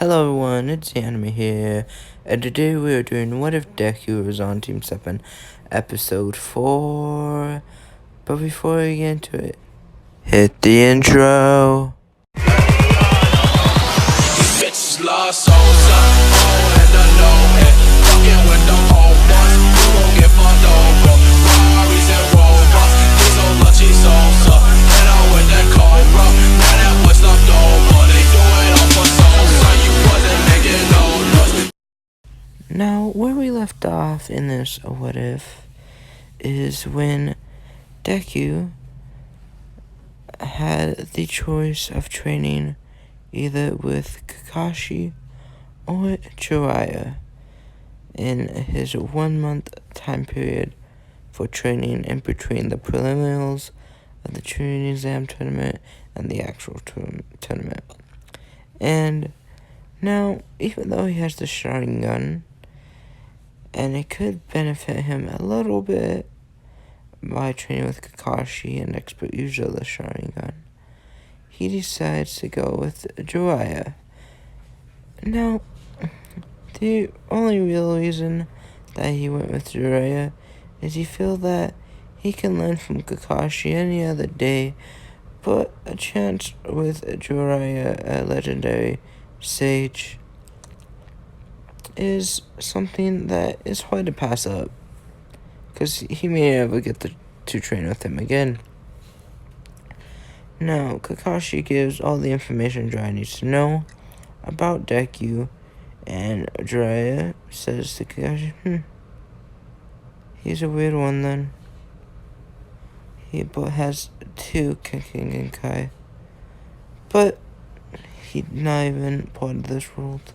Hello everyone, it's Anime here, and today we are doing What If Deku was on Team 7, Episode 4. But before we get into it, hit the intro. Bitches lost souls, and unknown, fucking with the old ones, we won't get fucked over. Ferraris and Rovers, these old lunchy souls, and I'm with that Cobra, now that what's left over, they do it all for souls, so you wasn't making no noise. Now, where we left off in this What If is when Deku had the choice of training either with Kakashi or Jiraiya in his 1 month time period for training in between the preliminals of the training exam tournament and the actual tournament. And now, even though he has the Sharingan, and it could benefit him a little bit by training with Kakashi and expert use of the Sharingan, he decides to go with Jiraiya. Now, the only real reason that he went with Jiraiya is he feels that he can learn from Kakashi any other day, but a chance with Jiraiya, a legendary sage, is something that is hard to pass up, because he may never get to train with him again. Now, Kakashi gives all the information Jiraiya needs to know about Deku, and Jiraiya says to Kakashi, he's a weird one then. He has 2 Kenkai, but he's not even part of this world.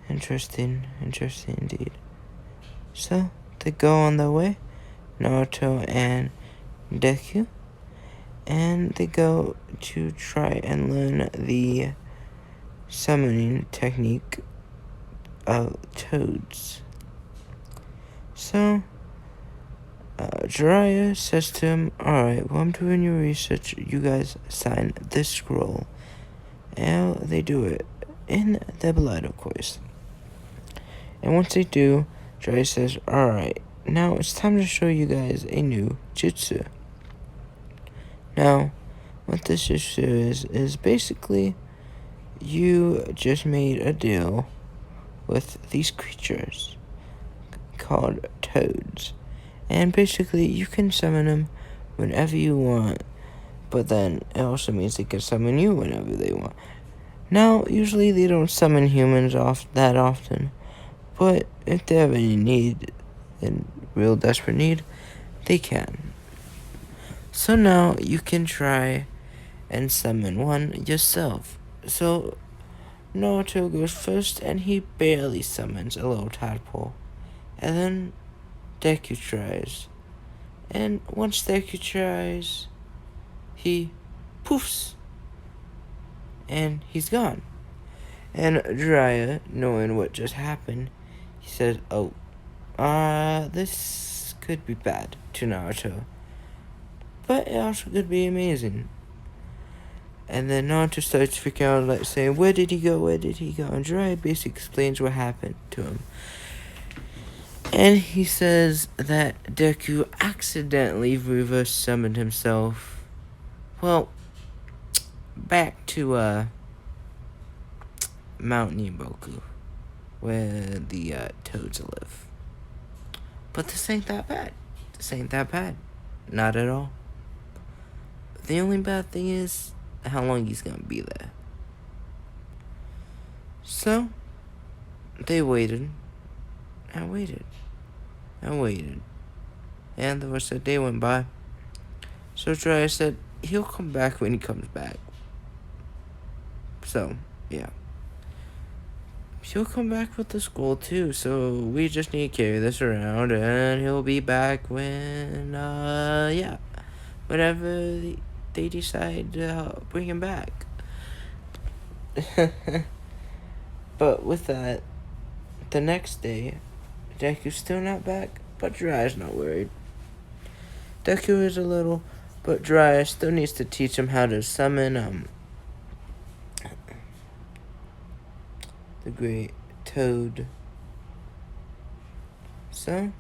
Interesting indeed. So, they go on their way, Naruto and Deku, and they go to try and learn the summoning technique of toads. So, Jiraiya says to him, alright, well, I'm doing your research, you guys sign this scroll. And they do it, in their blood, of course. And once they do, Jiraiya says, alright, now it's time to show you guys a new jutsu. Now, what this jutsu is basically, you just made a deal with these creatures called toads. And basically, you can summon them whenever you want, but then it also means they can summon you whenever they want. Now, usually they don't summon humans that often, but if they have any need, in real desperate need, they can. So now you can try and summon one yourself. So Naruto goes first, and he barely summons a little tadpole. And then Deku tries. And once Deku tries, he poofs. And he's gone. And Jiraiya, knowing what just happened, he said, this could be bad to Naruto. But it also could be amazing. And then Naruto starts freaking out, like saying, where did he go? And Jiraiya basically explains what happened to him. And he says that Deku accidentally reverse summoned himself. Well, back to Mount Niboku, where the toads live. But this ain't that bad. Not at all. The only bad thing is how long he's gonna be there. So, they waited. And waited. And the rest of the day went by. So Jiraiya said he'll come back when he comes back. So, yeah. He'll come back with the scroll too, so we just need to carry this around, and he'll be back when, whenever they decide to bring him back. But with that, the next day, Deku's still not back, but Jiraiya's not worried. Deku is a little, but Jiraiya still needs to teach him how to summon the great Toad. So,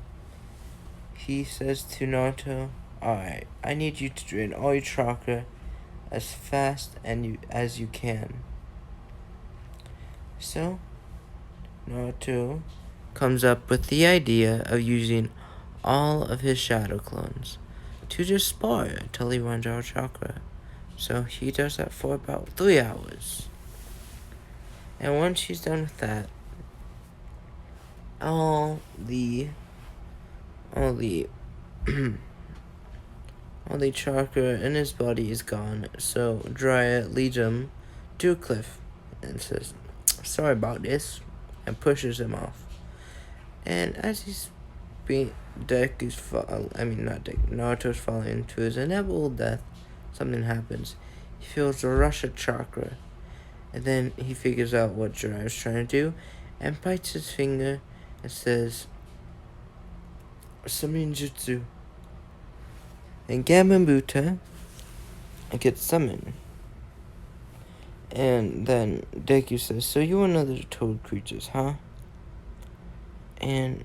he says to Naruto, "Alright, I need you to drain all your chakra as fast as you can." So, Naruto comes up with the idea of using all of his shadow clones to just spar until he runs out of chakra. So he does that for about 3 hours. And once he's done with that, all the all the chakra in his body is gone. So Jiraiya leads him to a cliff and says, "Sorry about this," and pushes him off. And as he's Naruto's falling into his inevitable death, something happens. He feels a rush of chakra, and then he figures out what Jiraiya's trying to do, and bites his finger and says, "Summon Jutsu." And Gamabunta gets summoned. And then Deku says, "So you one of the toad creatures, huh?" And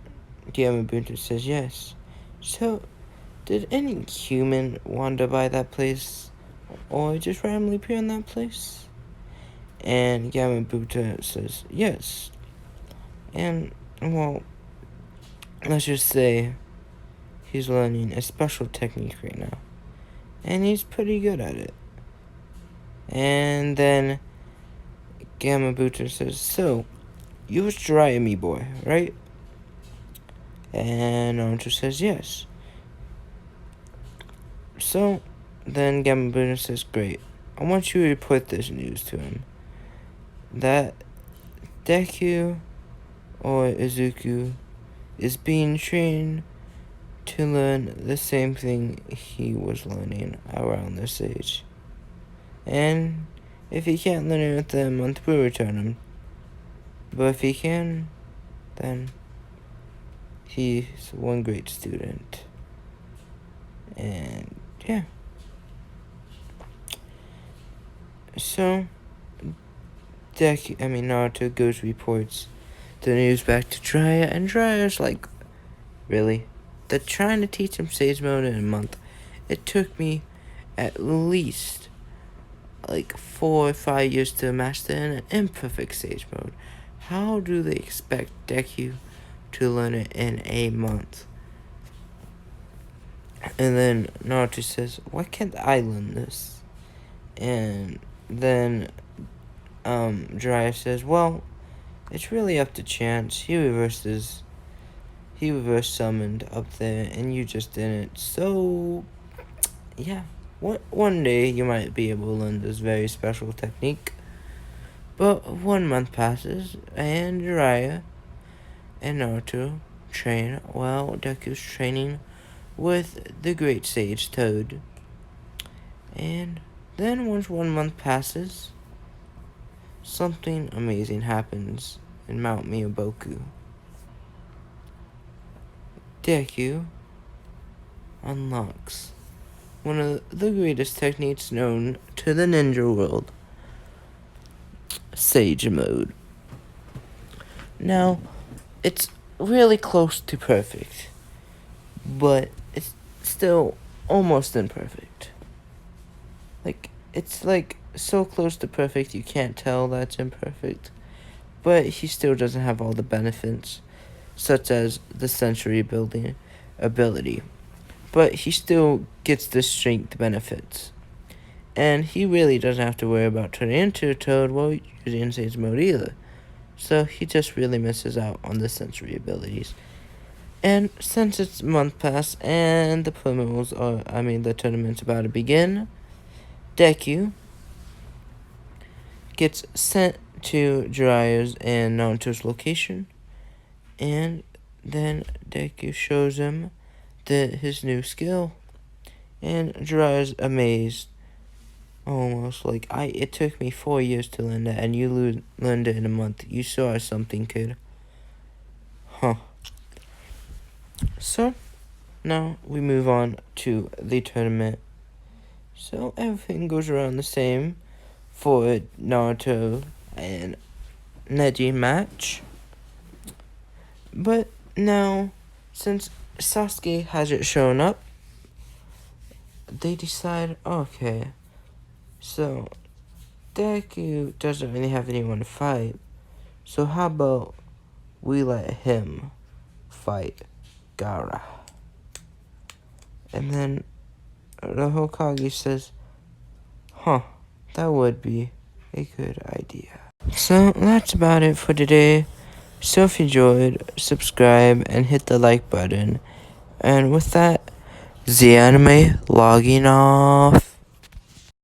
Gamabunta says, "Yes." "So, did any human wander by that place, or just randomly appear in that place?" And Gamabunta says, "Yes." And, well, let's just say he's learning a special technique right now, and he's pretty good at it. And then Gamabunta says, "So, you was Jiraiya, me boy, right?" And Naruto says, "Yes." So, then Gamabunta says, "Great. I want you to report this news to him. That Deku, or Izuku, is being trained to learn the same thing he was learning around this age. And if he can't learn it within a month, we'll return him. But if he can, then he's one great student." And yeah. So Naruto goes reports the news back to Jiraiya, and Jiraiya's like, "Really? They're trying to teach him Sage Mode in a month. It took me at least like 4 or 5 years to master in an imperfect Sage Mode. How do they expect Deku to learn it in a month?" And then Naruto says, "Why can't I learn this?" And then Jiraiya says, "Well, it's really up to chance. He reverse summoned up there, and you just didn't. So, yeah, one day you might be able to learn this very special technique." But 1 month passes, and Jiraiya and Naruto train while Deku's training with the great sage Toad. And then once 1 month passes, something amazing happens in Mount Miyaboku. Deku unlocks one of the greatest techniques known to the ninja world, Sage Mode. Now, it's really close to perfect, but it's still almost imperfect. It's so close to perfect you can't tell that's imperfect, but he still doesn't have all the benefits, such as the sensory building ability. But he still gets the strength benefits. And he really doesn't have to worry about turning into a toad while using Sage Mode either. So he just really misses out on the sensory abilities. And since it's month past and the tournament's about to begin, Deku gets sent to Jiraiya's and Naruto's location, and then Deku shows him his new skill, and Jiraiya's amazed, almost like, "It took me 4 years to learn that, and you learned it in a month. You saw something, kid." Huh. So, now we move on to the tournament. So everything goes around the same for Naruto and Neji match. But now, since Sasuke hasn't shown up, they decide, okay, so Deku doesn't really have anyone to fight, so how about we let him fight Gaara? And then the Hokage says, huh, that would be a good idea. So that's about it for today. So if you enjoyed, subscribe and hit the like button. And with that, the anime logging off.